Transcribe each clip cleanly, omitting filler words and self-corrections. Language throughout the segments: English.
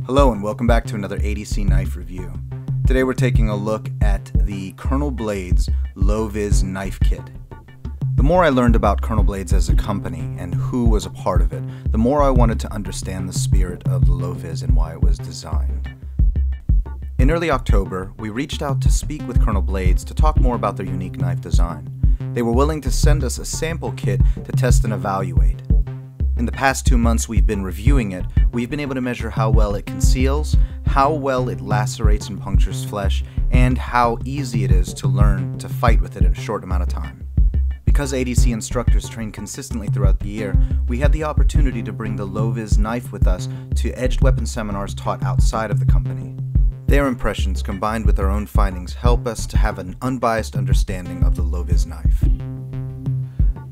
Hello and welcome back to another ADC knife review. Today we're taking a look at the Colonel Blades Low-Vis knife kit. The more I learned about Colonel Blades as a company and who was a part of it, the more I wanted to understand the spirit of the Low-Vis and why it was designed. In early October, we reached out to speak with Colonel Blades to talk more about their unique knife design. They were willing to send us a sample kit to test and evaluate. In the past 2 months we've been reviewing it, we've been able to measure how well it conceals, how well it lacerates and punctures flesh, and how easy it is to learn to fight with it in a short amount of time. Because ADC instructors train consistently throughout the year, we had the opportunity to bring the Low-Vis knife with us to edged weapon seminars taught outside of the company. Their impressions combined with our own findings help us to have an unbiased understanding of the Low-Vis knife.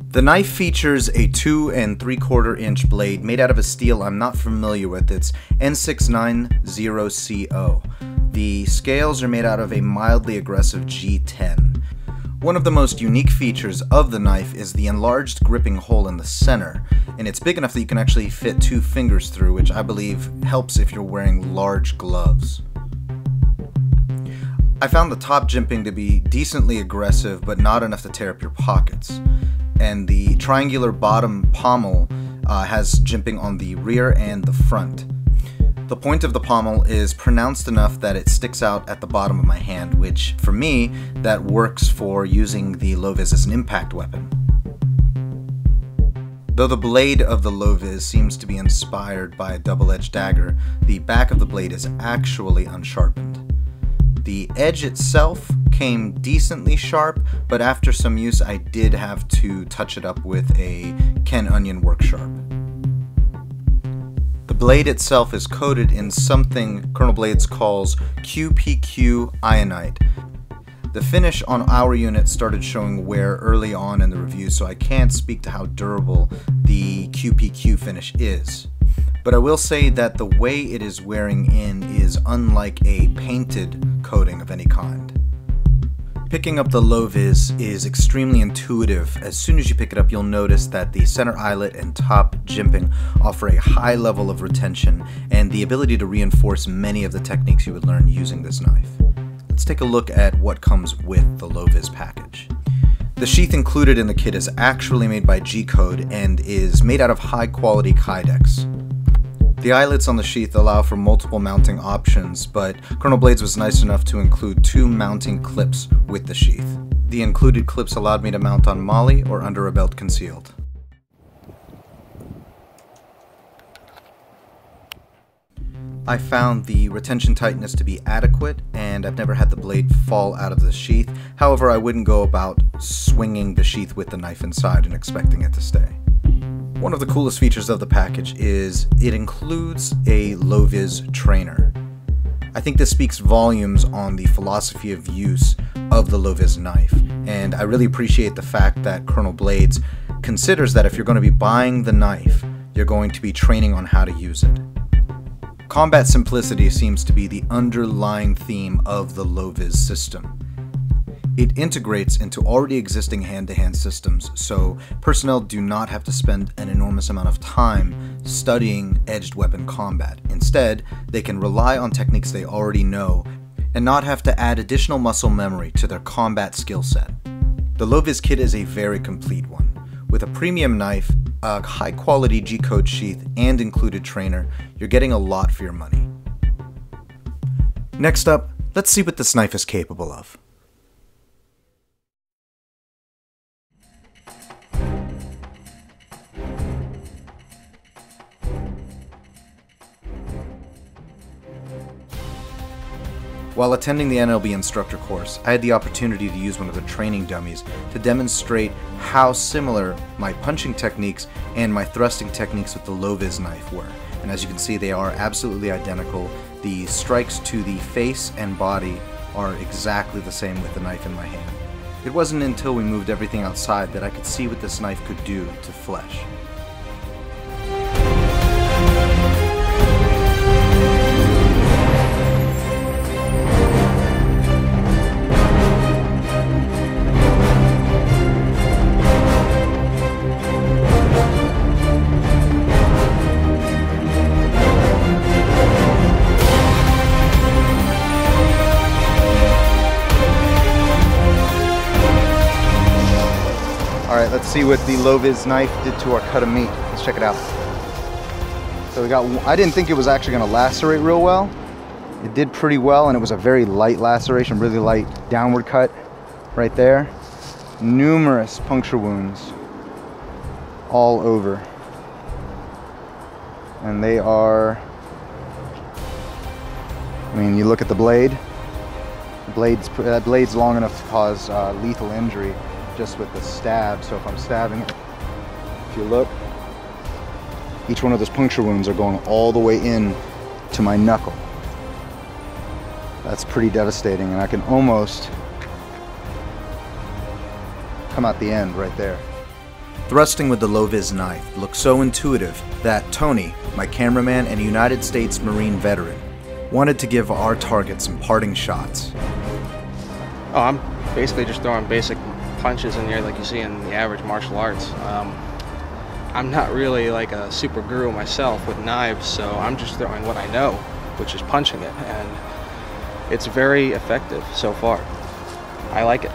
The knife features a 2 3/4 inch blade made out of a steel I'm not familiar with. It's N690CO. The scales are made out of a mildly aggressive G10. One of the most unique features of the knife is the enlarged gripping hole in the center, and it's big enough that you can actually fit 2 fingers through, which I believe helps if you're wearing large gloves. I found the top jimping to be decently aggressive, but not enough to tear up your pockets. And the triangular bottom pommel has jimping on the rear and the front. The point of the pommel is pronounced enough that it sticks out at the bottom of my hand, which for me, that works for using the Low-Vis as an impact weapon. Though the blade of the Low-Vis seems to be inspired by a double-edged dagger, the back of the blade is actually unsharpened. The edge itself came decently sharp, but after some use I did have to touch it up with a Ken Onion Work Sharp. The blade itself is coated in something Colonel Blades calls QPQ Ionite. The finish on our unit started showing wear early on in the review, so I can't speak to how durable the QPQ finish is. But I will say that the way it is wearing in is unlike a painted coating of any kind. Picking up the Low-Vis is extremely intuitive. As soon as you pick it up, you'll notice that the center eyelet and top jimping offer a high level of retention and the ability to reinforce many of the techniques you would learn using this knife. Let's take a look at what comes with the Low-Vis package. The sheath included in the kit is actually made by G-Code and is made out of high-quality Kydex. The eyelets on the sheath allow for multiple mounting options, but Colonel Blades was nice enough to include 2 mounting clips with the sheath. The included clips allowed me to mount on MOLLE or under a belt concealed. I found the retention tightness to be adequate, and I've never had the blade fall out of the sheath. However, I wouldn't go about swinging the sheath with the knife inside and expecting it to stay. One of the coolest features of the package is it includes a Low-Vis trainer. I think this speaks volumes on the philosophy of use of the Low-Vis knife, and I really appreciate the fact that Colonel Blades considers that if you're going to be buying the knife, you're going to be training on how to use it. Combat simplicity seems to be the underlying theme of the Low-Vis system. It integrates into already existing hand-to-hand systems, so personnel do not have to spend an enormous amount of time studying edged weapon combat. Instead, they can rely on techniques they already know and not have to add additional muscle memory to their combat skill set. The Low-Vis kit is a very complete one. With a premium knife, a high-quality G-Code sheath, and included trainer, you're getting a lot for your money. Next up, let's see what this knife is capable of. While attending the NLB instructor course, I had the opportunity to use one of the training dummies to demonstrate how similar my punching techniques and my thrusting techniques with the Low-Vis knife were. And as you can see, they are absolutely identical. The strikes to the face and body are exactly the same with the knife in my hand. It wasn't until we moved everything outside that I could see what this knife could do to flesh. Alright, let's see what the low-vis knife did to our cut of meat. Let's check it out. So we got, I didn't think it was actually going to lacerate real well. It did pretty well, and it was a very light laceration, really light downward cut right there. Numerous puncture wounds all over. And they are, I mean, you look at the blade. That blade's long enough to cause lethal injury just with the stab. So if I'm stabbing it, if you look, each one of those puncture wounds are going all the way in to my knuckle. That's pretty devastating, and I can almost come out the end right there. Thrusting with the low-vis knife looked so intuitive that Tony, my cameraman and United States Marine veteran, wanted to give our target some parting shots. Oh, I'm basically just throwing basic punches in there like you see in the average martial arts. I'm not really like a super guru myself with knives, so I'm just throwing what I know, which is punching it, and it's very effective so far. I like it.